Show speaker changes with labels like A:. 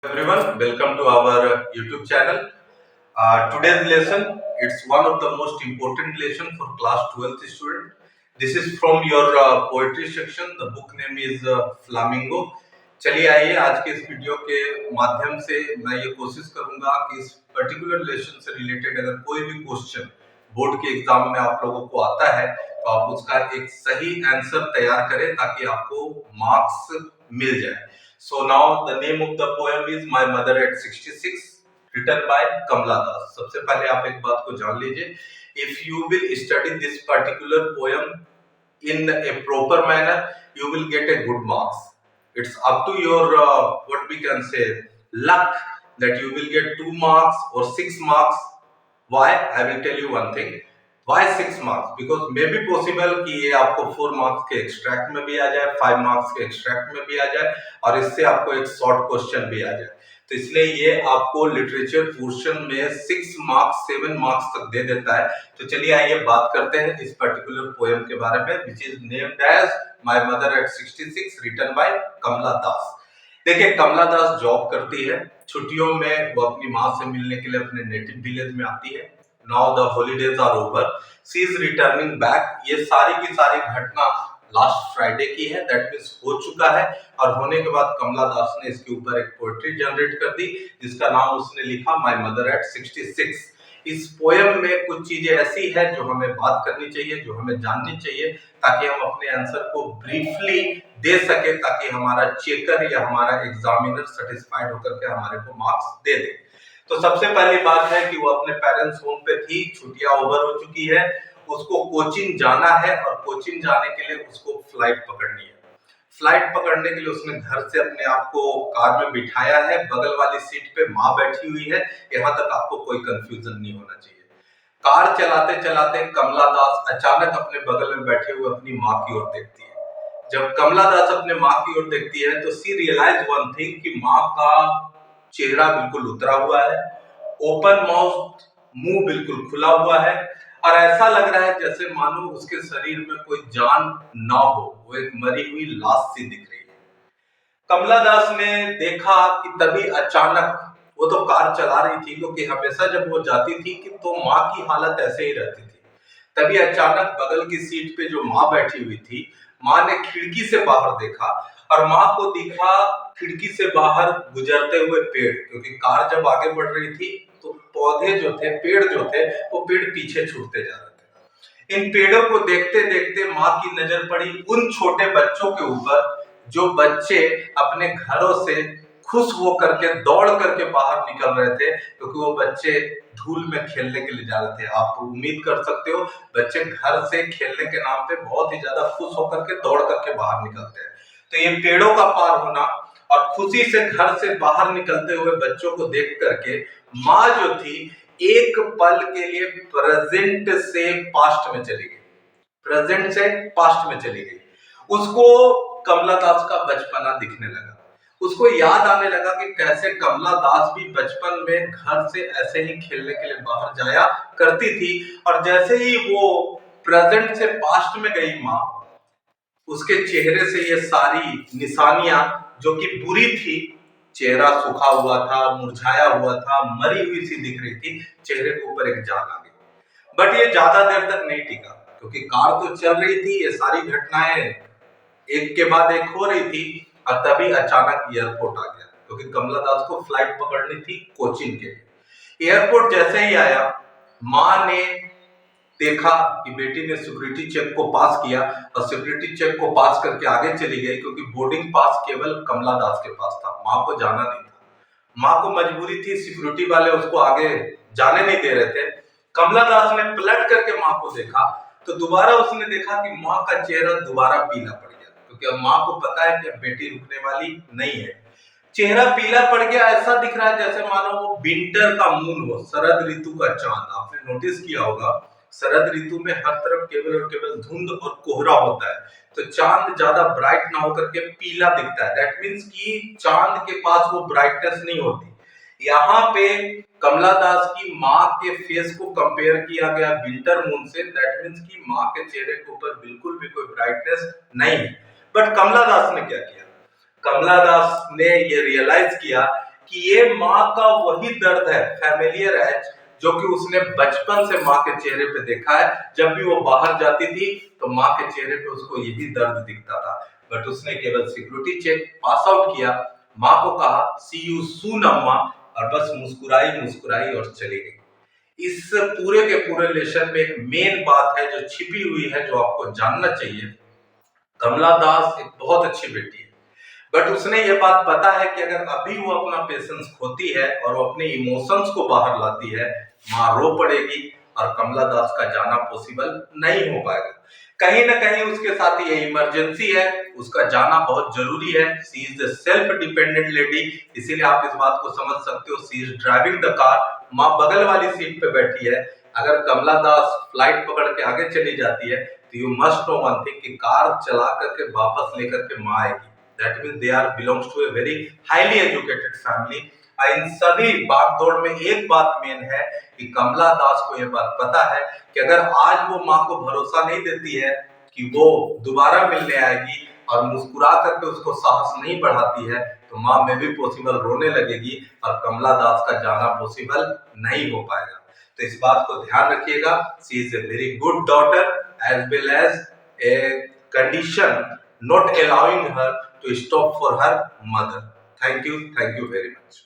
A: Everyone, welcome to our YouTube channel. Today's lesson, it's one of the most important lesson for class 12th student. This is from your poetry section. The book name is Flamingo. चलिए आइए आज के इस video के माध्यम से मैं ये कोशिश करूंगा कि इस पर्टिकुलर लेसन से रिलेटेड अगर कोई भी क्वेश्चन बोर्ड के एग्जाम में आप लोगों को आता है तो आप उसका एक सही आंसर तैयार करें ताकि आपको मार्क्स मिल जाए. So now the name of the poem is My Mother at 66, written by Kamla Das. सबसे पहले आप एक बात को जान लीजिए. If you will study this particular poem in a proper manner, you will get a good marks. It's up to your what we can say luck that you will get 2 marks or 6 marks. Why? I will tell you one thing. Why 6 marks? Because may be possible कि ये आपको 4 marks के extract में भी आ जाए, 5 marks के extract में भी आ जाए और इससे आपको एक short question भी आ जाए. तो इसलिए ये आपको लिटरेचर पोर्शन में 6 मार्क्स 7 मार्क्स तक दे देता है. तो चलिए आइए बात करते हैं इस पर्टिकुलर पोएम के बारे में which is named as my mother at 66 written by Kamala Das. देखिए कमला दास जॉब करती है. छुट्टियों में वो अपनी माँ से मिलने के लिए अपने नेटिव विलेज में आती है. Now the holidays are over, she is returning back. ये सारी की सारी घटना लास्ट फ्राइडे की है. दैट मीन्स हो चुका है और होने के बाद कमला दास ने इसके ऊपर एक पोएट्री जनरेट कर दी जिसका नाम उसने लिखा माय मदर एट 66. इस पोएम में कुछ चीजें ऐसी है जो हमें बात करनी चाहिए, जो हमें जाननी चाहिए ताकि हम अपने आंसर को ब्रीफली दे सके ताकि हमारा चेकर या हमारा एग्जामिनर सेटिस्फाइड होकर के हमारे को मार्क्स दे दे. तो सबसे पहली बात है कि वो अपने पेरेंट्स होम पे थी. छुट्टियां ओवर हो चुकी है. उसको कोचिंग जाना है और कोचिंग जाने के लिए उसको फ्लाइट पकड़नी है. फ्लाइट पकड़ने के लिए उसने घर से अपने आप को कार में बिठाया है. बगल वाली सीट पे माँ बैठी हुई है. यहाँ तक आपको कोई कंफ्यूजन नहीं होना चाहिए. कार चलाते चलाते कमला दास अचानक अपने बगल में बैठे हुए अपनी माँ की ओर देखती है. जब कमला दास अपने माँ की ओर देखती है तो सी रियलाइज वन थिंग कि माँ का चेहरा बिल्कुल उतरा हुआ है, ओपन माउथ, मुंह बिल्कुल खुला हुआ है और ऐसा लग रहा है जैसे मानो उसके शरीर में कोई जान ना हो. वो एक मरी हुई लाश सी दिख रही है. कमला दास ने देखा कि तभी अचानक वो तो कार चला रही थी क्योंकि हमेशा जब वो जाती थी कि तो माँ की हालत ऐसे ही रहती थी. तभी अचानक बगल की सीट पे जो माँ बैठी हुई थी, माँ ने खिड़की से बाहर देखा और माँ को दिखा खिड़की से बाहर गुजरते हुए पेड़. क्योंकि कार जब आगे बढ़ रही थी तो पौधे जो थे, पेड़ जो थे, वो पेड़ पीछे छूटते जा रहे थे. इन पेड़ों को देखते देखते माँ की नजर पड़ी उन छोटे बच्चों के ऊपर जो बच्चे अपने घरों से खुश होकर के दौड़ करके बाहर निकल रहे थे क्योंकि वो बच्चे धूल में खेलने के लिए जा रहे थे. आप उम्मीद कर सकते हो बच्चे घर से खेलने के नाम पे बहुत ही ज्यादा खुश होकर के दौड़ करके बाहर निकलते हैं. तो ये पेड़ों का पार होना और खुशी से घर से बाहर निकलते हुए बच्चों को देख करके माँ जो थी एक पल के लिए प्रेजेंट से पास्ट में चली गई. प्रेजेंट से पास्ट में चली गई. उसको कमला दास का बचपना दिखने लगा. उसको याद आने लगा कि कैसे कमला दास भी बचपन में घर से ऐसे ही खेलने के लिए बाहर जाया करती थी. और जैसे ही वो प्रेजेंट से पास्ट में गई माँ, उसके चेहरे से ये सारी निशानियां जो कि बुरी थी, चेहरा सूखा हुआ था, मुरझाया हुआ था, मरी हुई सी दिख रही थी. चेहरे के ऊपर एक जान आ गई. बट ये ज्यादा देर तक नहीं टिका क्योंकि कार तो चल रही थी. ये सारी घटनाएं एक के बाद एक हो रही थी और तभी अचानक एयरपोर्ट आ गया क्योंकि कमला दास को फ्लाइट पकड़नी थी कोचिंग के लिए. एयरपोर्ट जैसे ही आया, माँ ने देखा कि बेटी ने सिक्योरिटी चेक को पास किया और सिक्योरिटी चेक को पास करके आगे चली गई क्योंकि बोर्डिंग पास केवल कमला दास के पास था. माँ को जाना नहीं था. माँ को मजबूरी थी, सिक्योरिटी वाले उसको आगे जाने नहीं दे रहे थे. कमला दास ने पलट करके माँ को देखा तो दोबारा उसने देखा कि माँ का चेहरा दोबारा पीला पड़ गया क्योंकि अब माँ को पता है कि बेटी रुकने वाली नहीं है. चेहरा पीला पड़ गया. ऐसा दिख रहा है जैसे मानो वो विंटर का मून हो, शरद ऋतु का चांद. आपने नोटिस किया होगा शरद ऋतु में हर तरफ केवल और केवल धुंध और कोहरा होता है तो चांद ज्यादा ब्राइट ना होकर के पीला दिखता है. दैट मीन्स कि चांद के पास वो ब्राइटनेस नहीं होती. यहाँ पे कमला दास की माँ के फेस को कंपेयर किया गया विंटर मून से. दैट मीन्स कि माँ के चेहरे के ऊपर बिल्कुल भी कोई ब्राइटनेस नहीं है. बट कमला दास ने क्या किया? कमला दास ने ये रियलाइज किया कि ये माँ का वही दर्द है, फैमिलियर एज, जो कि उसने बचपन से माँ के चेहरे पे देखा है। जब भी वो बाहर जाती थी तो माँ के चेहरे पे उसको यही दर्द दिखता था। बट उसने केवल सिक्योरिटी चेक पास आउट किया, माँ को कहा सी यू सून अम्मा, और बस मुस्कुराई मुस्कुराई और चली गई। इस पूरे के पूरे लेसन में एक मेन बात है जो छिपी हुई है, जो आपको जानना चाहिए। कमला दास एक बहुत अच्छी बेटी है, बट उसने ये बात पता है कि अगर अभी वो अपना पेशेंस खोती है और वो अपने इमोशंस को बाहर लाती है, माँ रो पड़ेगी और कमला दास का जाना पॉसिबल नहीं हो पाएगा। कहीं ना कहीं उसके साथ ये इमरजेंसी है, उसका जाना बहुत जरूरी है। She is the self dependent lady, इसीलिए आप इस बात को समझ सकते हो। She is driving the car, माँ बगल वाली सीट पे बैठी है। अगर कमला दास फ्लाइट पकड़ के आगे चली जाती है तो you must know one thing कि कार चला करके वापस लेकर के माँ आएगी। That means they are belongs to a very highly educated family. इन सभी भागदौड़ में एक बात मेन है कि कमला दास को यह बात पता है कि अगर आज वो माँ को भरोसा नहीं देती है कि वो दोबारा मिलने आएगी और मुस्कुरा करके उसको साहस नहीं बढ़ाती है, तो माँ में भी पॉसिबल रोने लगेगी और कमला दास का जाना पॉसिबल नहीं हो पाएगा। तो इस बात को ध्यान रखिएगा। She is a very good daughter as well as a condition not allowing her to stop for her mother. Thank you very much.